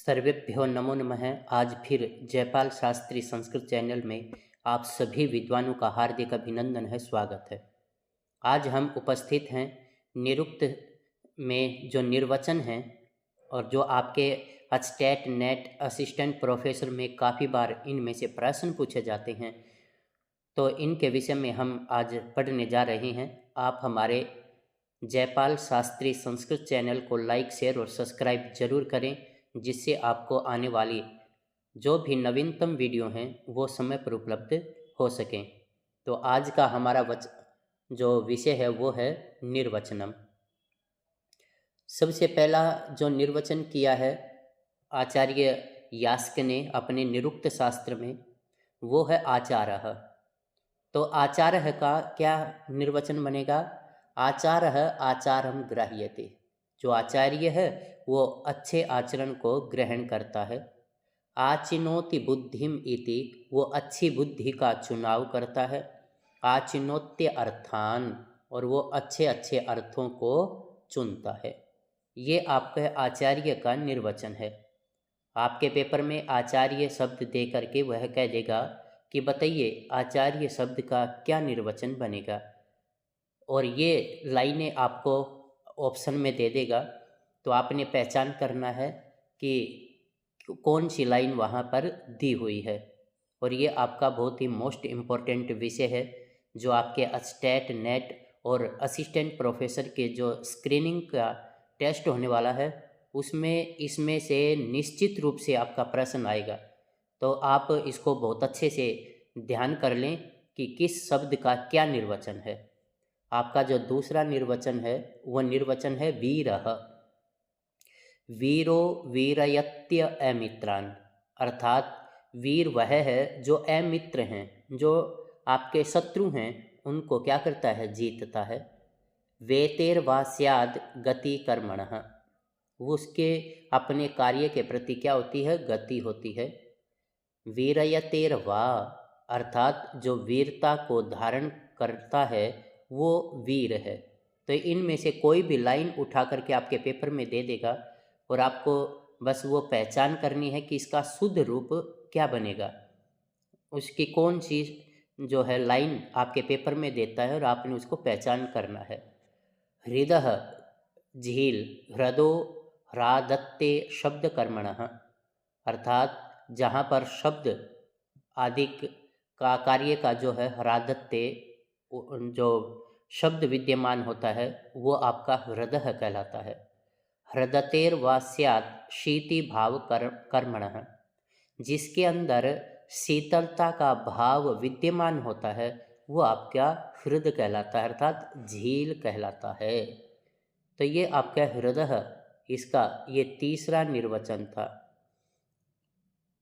सर्वेभ्यो नमो नमः। आज फिर जयपाल शास्त्री संस्कृत चैनल में आप सभी विद्वानों का हार्दिक अभिनंदन है, स्वागत है। आज हम उपस्थित हैं निरुक्त में जो निर्वचन हैं और जो आपके स्टेट नेट असिस्टेंट प्रोफेसर में काफ़ी बार इनमें से प्रश्न पूछे जाते हैं, तो इनके विषय में हम आज पढ़ने जा रहे हैं। आप हमारे जयपाल शास्त्री संस्कृत चैनल को लाइक, शेयर और सब्सक्राइब जरूर करें, जिससे आपको आने वाली जो भी नवीनतम वीडियो हैं वो समय पर उपलब्ध हो सकें। तो आज का हमारा जो विषय है वो है निर्वचनम। सबसे पहला जो निर्वचन किया है आचार्य यास्क ने अपने निरुक्त शास्त्र में, वो है आचारः। तो आचारः का क्या निर्वचन बनेगा? आचारः आचारम ग्राह्यते। जो आचार्य है वो अच्छे आचरण को ग्रहण करता है। आचिनोति बुद्धिम इति, वो अच्छी बुद्धि का चुनाव करता है। आचिनोत्य अर्थान, और वो अच्छे अच्छे अर्थों को चुनता है। ये आपके आचार्य का निर्वचन है। आपके पेपर में आचार्य शब्द दे करके वह कह देगा कि बताइए आचार्य शब्द का क्या निर्वचन बनेगा, और ये लाइनें आपको ऑप्शन में दे देगा। तो आपने पहचान करना है कि कौन सी लाइन वहाँ पर दी हुई है। और ये आपका बहुत ही मोस्ट इम्पोर्टेंट विषय है, जो आपके स्टेट नेट और असिस्टेंट प्रोफेसर के जो स्क्रीनिंग का टेस्ट होने वाला है उसमें इसमें से निश्चित रूप से आपका प्रश्न आएगा। तो आप इसको बहुत अच्छे से ध्यान कर लें कि किस शब्द का क्या निर्वचन है। आपका जो दूसरा निर्वचन है वह निर्वचन है वीरः। वीरो वीरयत्य अमित्रान, अर्थात वीर वह है जो अमित्र हैं, जो आपके शत्रु हैं, उनको क्या करता है? जीतता है। वेतेर वा स्याद गति कर्मणः, उसके अपने कार्य के प्रति क्या होती है? गति होती है। वीरयतेर वा, अर्थात जो वीरता को धारण करता है वो वीर है। तो इनमें से कोई भी लाइन उठा करके आपके पेपर में दे देगा और आपको बस वो पहचान करनी है कि इसका शुद्ध रूप क्या बनेगा, उसकी कौन सी जो है लाइन आपके पेपर में देता है और आपने उसको पहचान करना है। हृदय झील, ह्रदो ह्रादत्ते शब्द कर्मणः, अर्थात जहाँ पर शब्द आदि का कार्य का जो है ह्रादत्ते, जो शब्द विद्यमान होता है वो आपका हृदय कहलाता है। हृदतेर वा स्यात् शीति भाव कर्मणः, जिसके अंदर शीतलता का भाव विद्यमान होता है वो आपका हृदय कहलाता है, अर्थात झील कहलाता है। तो ये आपका हृदय, इसका ये तीसरा निर्वचन था।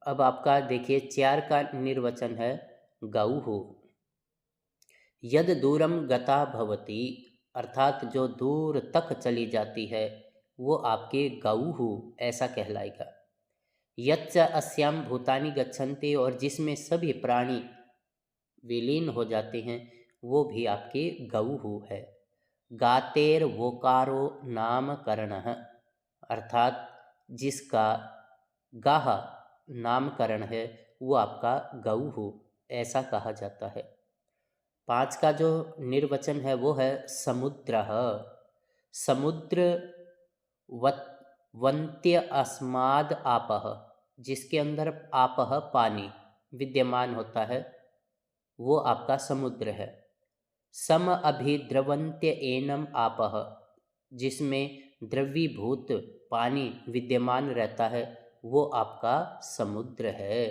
अब आपका देखिए 4 का निर्वचन है गौः। यद दूरम गता भवति, अर्थात जो दूर तक चली जाती है वो आपके गौः ऐसा कहलाएगा। यच्च अस्याम भूतानि गच्छन्ति, और जिसमें सभी प्राणी विलीन हो जाते हैं वो भी आपके गौः है। गातेर वोकारो नामकरणः, अर्थात जिसका गाह नामकरण है वो आपका गौः ऐसा कहा जाता है। 5 का जो निर्वचन है वो है समुद्रः। समुद्र वन्त्य अस्माद आपः, जिसके अंदर आपः पानी विद्यमान होता है वो आपका समुद्र है। सम अभिद्रवन्त्य एनम आपः, जिसमें द्रवीभूत पानी विद्यमान रहता है वो आपका समुद्र है।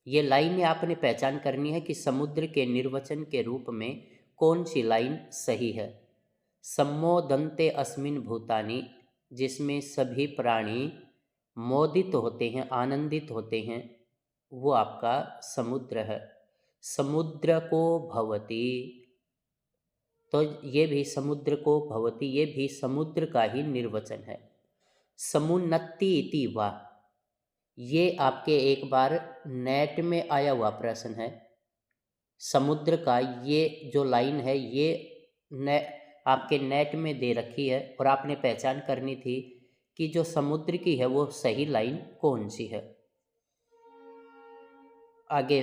ये लाइनें आपने पहचान करनी है कि समुद्र के निर्वचन के रूप में कौन सी लाइन सही है। सम्मोदन्ते अस्मिन् भूतानि, जिसमें सभी प्राणी मोदित होते हैं, आनंदित होते हैं, वो आपका समुद्र है। समुद्र को भवति, तो ये भी समुद्र को भवति, ये भी समुद्र का ही निर्वचन है। समुन्नति इति वा, ये आपके एक बार नेट में आया हुआ प्रश्न है। समुद्र का ये जो लाइन है ये आपके नेट में दे रखी है और आपने पहचान करनी थी कि जो समुद्र की है वो सही लाइन कौन सी है। आगे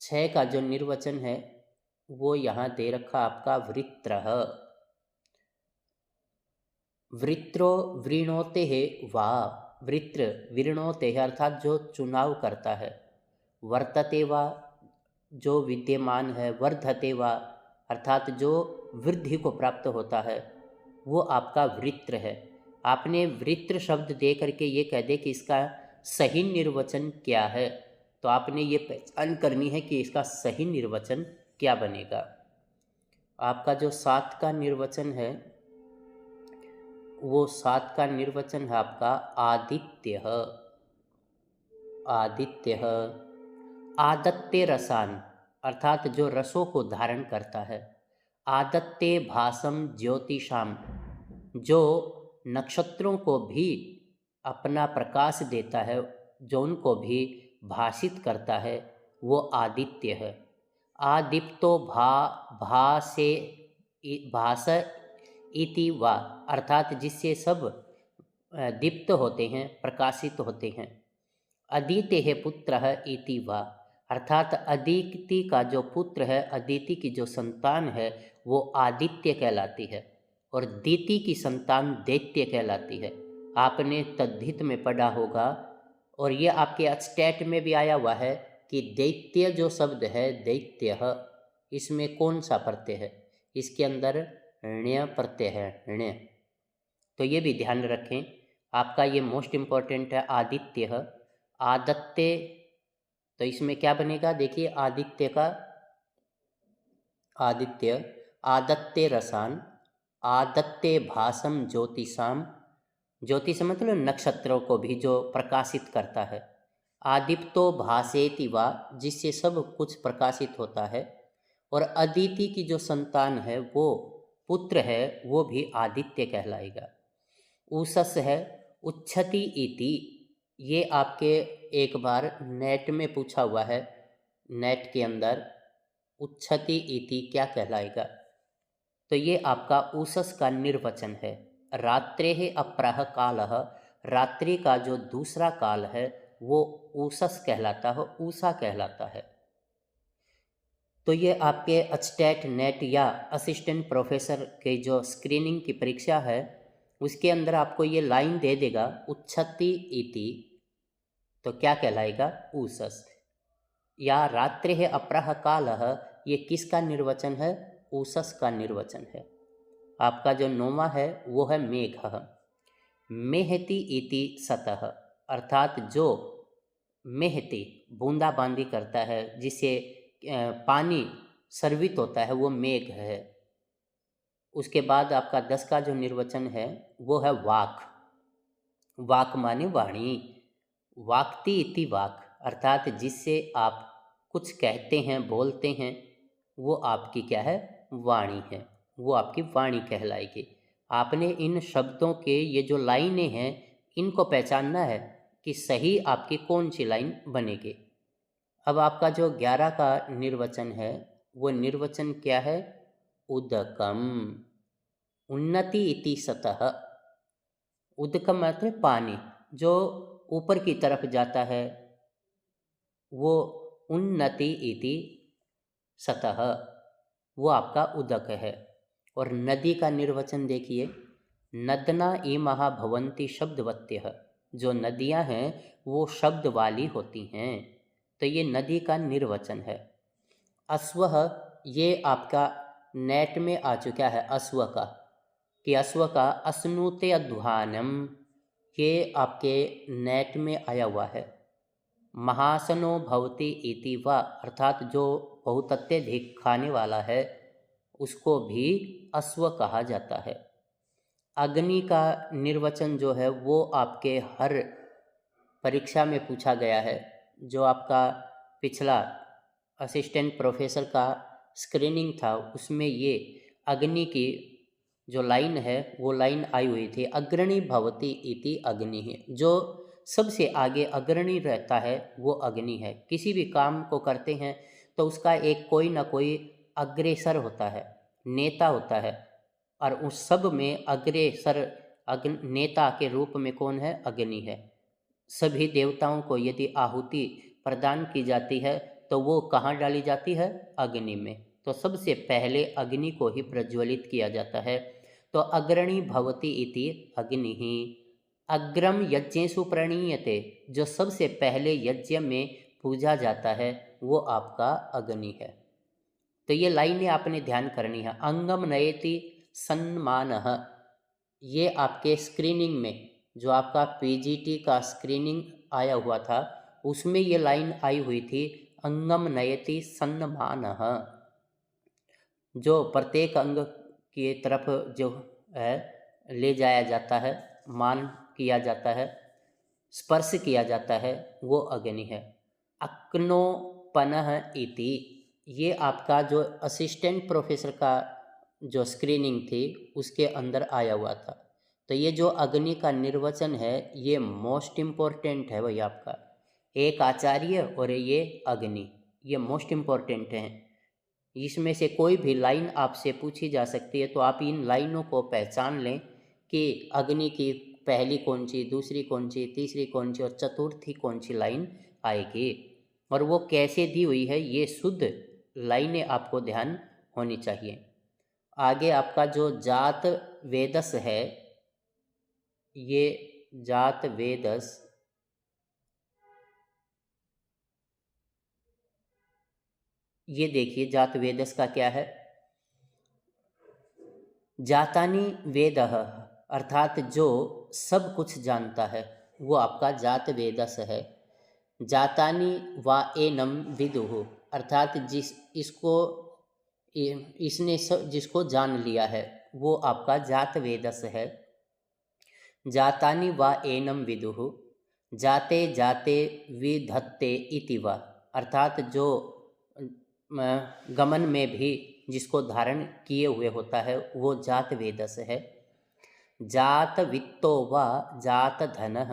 6 का जो निर्वचन है वो यहाँ दे रखा आपका वृत्रः। वृत्रो वृणोते है वा, वृत्र वृणोते है अर्थात जो चुनाव करता है, वर्तते वा जो विद्यमान है, वर्धते वा अर्थात जो वृद्धि को प्राप्त होता है, वो आपका वृत्र है। आपने वृत्र शब्द दे करके ये कह दे कि इसका सही निर्वचन क्या है, तो आपने ये पहचान करनी है कि इसका सही निर्वचन क्या बनेगा। आपका जो 7 का निर्वचन है वो 7 का निर्वचन है आपका आदित्यः। आदित्यः आदत्ते रसान अर्थात जो रसों को धारण करता है। आदत्ते भासम ज्योतिषाम जो नक्षत्रों को भी अपना प्रकाश देता है, जो उनको भी भाषित करता है, वो आदित्य है। आदिप्तो भासे भास इति वा अर्थात जिससे सब दीप्त होते हैं, प्रकाशित होते हैं। अदिति है पुत्र है इति वा अर्थात अदिति का जो पुत्र है, अदिति की जो संतान है वो आदित्य कहलाती है, और दीति की संतान दैत्य कहलाती है। आपने तद्धित में पढ़ा होगा, और ये आपके स्टेट में भी आया हुआ है कि दैत्य जो शब्द है दैत्य, इसमें कौन सा प्रत्यय है, इसके अंदर ण्य प्रत्यय है, ण्य। तो ये भी ध्यान रखें, आपका ये मोस्ट इम्पॉर्टेंट है। आदित्य आदत्ते, तो इसमें क्या बनेगा देखिए, आदित्य का आदित्य आदत्ते रसान आदत्ते भासम ज्योतिषाम, ज्योतिष मतलब नक्षत्रों को भी जो प्रकाशित करता है। आदिप्तो भासेति वा जिससे सब कुछ प्रकाशित होता है, और अदिति की जो संतान है वो पुत्र है, वो भी आदित्य कहलाएगा। उषस है उच्छति इति, ये आपके एक बार नेट में पूछा हुआ है, नेट के अंदर उच्छति इति क्या कहलाएगा, तो ये आपका उषस का निर्वचन है। रात्रे अपराह कालः, रात्रि का जो दूसरा काल है वो उषस कहलाता है, उषा कहलाता है। तो ये आपके स्टेट नेट या असिस्टेंट प्रोफेसर के जो स्क्रीनिंग की परीक्षा है उसके अंदर आपको ये लाइन दे देगा उच्छति इति, तो क्या कहलाएगा, उषस। या रात्रि है अपराह कालः, ये किसका निर्वचन है, उषस का निर्वचन है। आपका जो 9वां है वो है मेघः। मेहति इति सतः अर्थात जो मेहती बूंदाबांदी करता है, जिसे पानी सर्वित होता है, वो मेघ है। उसके बाद आपका 10 का जो निर्वचन है वो है वाक। वाक माने वाणी, वाक्ति इति वाक अर्थात जिससे आप कुछ कहते हैं, बोलते हैं, वो आपकी क्या है, वाणी है, वो आपकी वाणी कहलाएगी। आपने इन शब्दों के ये जो लाइनें हैं इनको पहचानना है कि सही आपकी कौन सी लाइन बनेगी। अब आपका जो 11 का निर्वचन है वो निर्वचन क्या है, उदकम। उन्नति इति सतः, उदकम मतलब पानी जो ऊपर की तरफ जाता है, वो उन्नति इति सतः, वो आपका उदक है। और नदी का निर्वचन देखिए, नदना इमहा भवन्ति शब्दवत्यः, जो नदियां हैं वो शब्द वाली होती हैं, तो ये नदी का निर्वचन है। अश्वः, ये आपका नेट में आ चुका है अश्व का, कि अश्व का अश्नुते अध्वानम, ये आपके नेट में आया हुआ है। महासनो भवति इति वा अर्थात जो बहुत अत्यधिक खाने वाला है उसको भी अश्व कहा जाता है। अग्नि का निर्वचन जो है वो आपके हर परीक्षा में पूछा गया है। जो आपका पिछला असिस्टेंट प्रोफेसर का स्क्रीनिंग था उसमें ये अग्नि की जो लाइन है वो लाइन आई हुई थी, अग्रणी भवति इति अग्नि है। जो सबसे आगे अग्रणी रहता है वो अग्नि है। किसी भी काम को करते हैं तो उसका एक कोई ना कोई अग्रेसर होता है, नेता होता है, और उस सब में अग्रेसर नेता के रूप में कौन है? अग्नि है। सभी देवताओं को यदि आहुति प्रदान की जाती है तो वो कहाँ डाली जाती है? अग्नि में। तो सबसे पहले अग्नि को ही प्रज्वलित किया जाता है। तो अग्रणी भवति इति अग्नि ही। अग्रम यज्ञेषु प्रणीयते, जो सबसे पहले यज्ञ में पूजा जाता है वो आपका अग्नि है। तो ये लाइनें आपने ध्यान करनी है। अंगम नयति सन्मानः, ये आपके स्क्रीनिंग में जो आपका पीजीटी का स्क्रीनिंग आया हुआ था उसमें ये लाइन आई हुई थी, अंगम नयति सन्मानः, जो प्रत्येक अंग की तरफ जो है ले जाया जाता है, मान किया जाता है, स्पर्श किया जाता है, वो अग्नि है। अक्नोपनः इति, ये आपका जो असिस्टेंट प्रोफेसर का जो स्क्रीनिंग थी उसके अंदर आया हुआ था। तो ये जो अग्नि का निर्वचन है ये मोस्ट इम्पोर्टेंट है भाई आपका। एक आचार्य और ये अग्नि, ये मोस्ट इम्पोर्टेंट है। इसमें से कोई भी लाइन आपसे पूछी जा सकती है तो आप इन लाइनों को पहचान लें कि अग्नि की पहली कौन सी, दूसरी कौन सी, तीसरी कौन सी और चतुर्थी कौन सी लाइन आएगी, और वो कैसे दी हुई है ये शुद्ध लाइनें आपको ध्यान होनी चाहिए। आगे आपका जो जात वेदस है, ये जात वेदस, ये देखिए जात वेदस का क्या है। जातानी वेदः, अर्थात जो सब कुछ जानता है वो आपका जात वेदस है। जातानी वा एनम विदुः, अर्थात इसने जिसको जान लिया है वो आपका जात वेदस है। जातानि वा एनम विदुः, जाते जाते विधत्ते इति वा, अर्थात जो गमन में भी जिसको धारण किए हुए होता है वो जात वेदस है। जात वित्तो वा जात धनः,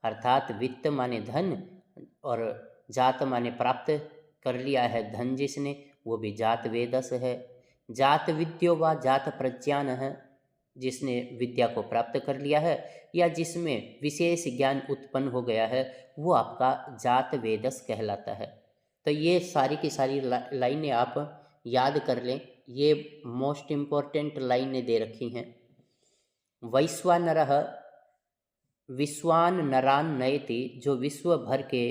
अर्थात वित्त माने धन और जात माने प्राप्त कर लिया है धन जिसने, वो भी जात वेदस है। जात विद्यो वा जात प्रज्ञानः, जिसने विद्या को प्राप्त कर लिया है या जिसमें विशेष ज्ञान उत्पन्न हो गया है वो आपका जात वेदस कहलाता है। तो ये सारी की सारी लाइनें आप याद कर लें, ये मोस्ट इम्पोर्टेंट लाइनें दे रखी हैं। वैश्वानरः विश्वान नरान नयति, जो विश्व भर के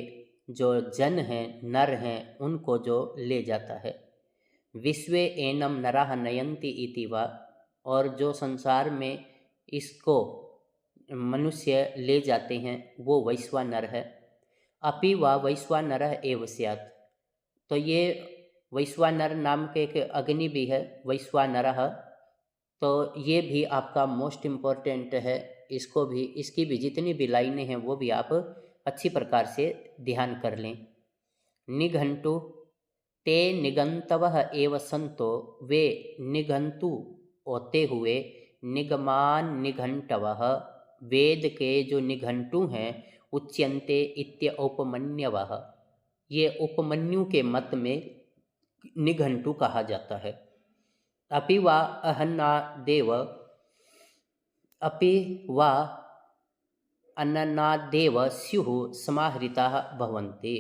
जो जन हैं, नर हैं, उनको जो ले जाता है। विश्वे एनम नराः नयन्ति इति वा, और जो संसार में इसको मनुष्य ले जाते हैं वो वैश्वानर है। अपि वा वैश्वानरः एव स्यात्, तो ये वैश्वानर नाम के एक अग्नि भी है वैश्वानरः, तो ये भी आपका मोस्ट इम्पोर्टेंट है। इसको भी, इसकी भी जितनी भी लाइनें हैं वो भी आप अच्छी प्रकार से ध्यान कर लें। निघंटु ते निघंतवः एव संतो, वे निघंतु होते हुए निगमान निघंटवः, वेद के जो निघंटु हैं, उच्यन्ते इत्य उपमन्यवः, ये उपमन्यु के मत में निघंटु कहा जाता है। अपि वा अहन्नादेव, अपि वा अन्नादेव स्युः समाहृताः भवन्ति,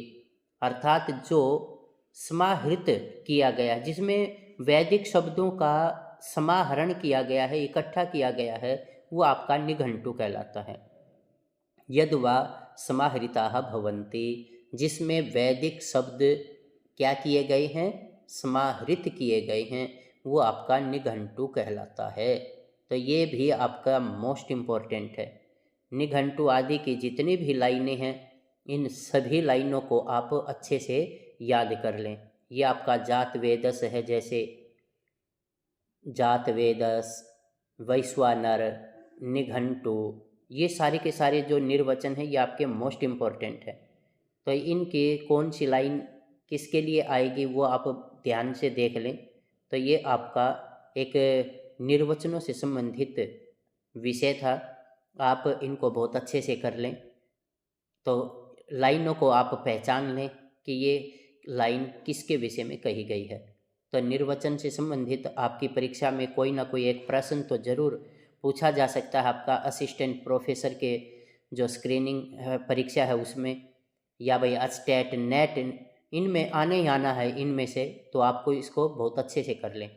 अर्थात जो समाहृत किया गया, जिसमें वैदिक शब्दों का समाहरण किया गया है, इकट्ठा किया गया है, वो आपका निघंटु कहलाता है। यद वा समाहृताः भवन्ति, जिसमें वैदिक शब्द क्या किए गए हैं? समाहृत किए गए हैं, वो आपका निघंटु कहलाता है। तो ये भी आपका मोस्ट इम्पोर्टेंट है। निघंटु आदि की जितनी भी लाइनें हैं इन सभी लाइनों को आप अच्छे से याद कर लें। ये आपका जात वेदस है, जैसे जात वेदस, वैश्वानर, निघंटु, ये सारे के सारे जो निर्वचन हैं ये आपके मोस्ट इम्पोर्टेंट है। तो इनकी कौन सी लाइन किसके लिए आएगी वो आप ध्यान से देख लें। तो ये आपका एक निर्वचनों से संबंधित विषय था, आप इनको बहुत अच्छे से कर लें। तो लाइनों को आप पहचान लें कि ये लाइन किसके विषय में कही गई है। तो निर्वचन से संबंधित आपकी परीक्षा में कोई ना कोई एक प्रश्न तो ज़रूर पूछा जा सकता है आपका असिस्टेंट प्रोफेसर के जो स्क्रीनिंग परीक्षा है उसमें, या भाई स्टेट नेट, इनमें आने ही आना है इनमें से, तो आपको इसको बहुत अच्छे से कर लें।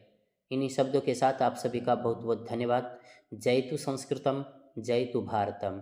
इन्हीं शब्दों के साथ आप सभी का बहुत बहुत धन्यवाद। जय तु संस्कृतम, जय तु भारतम।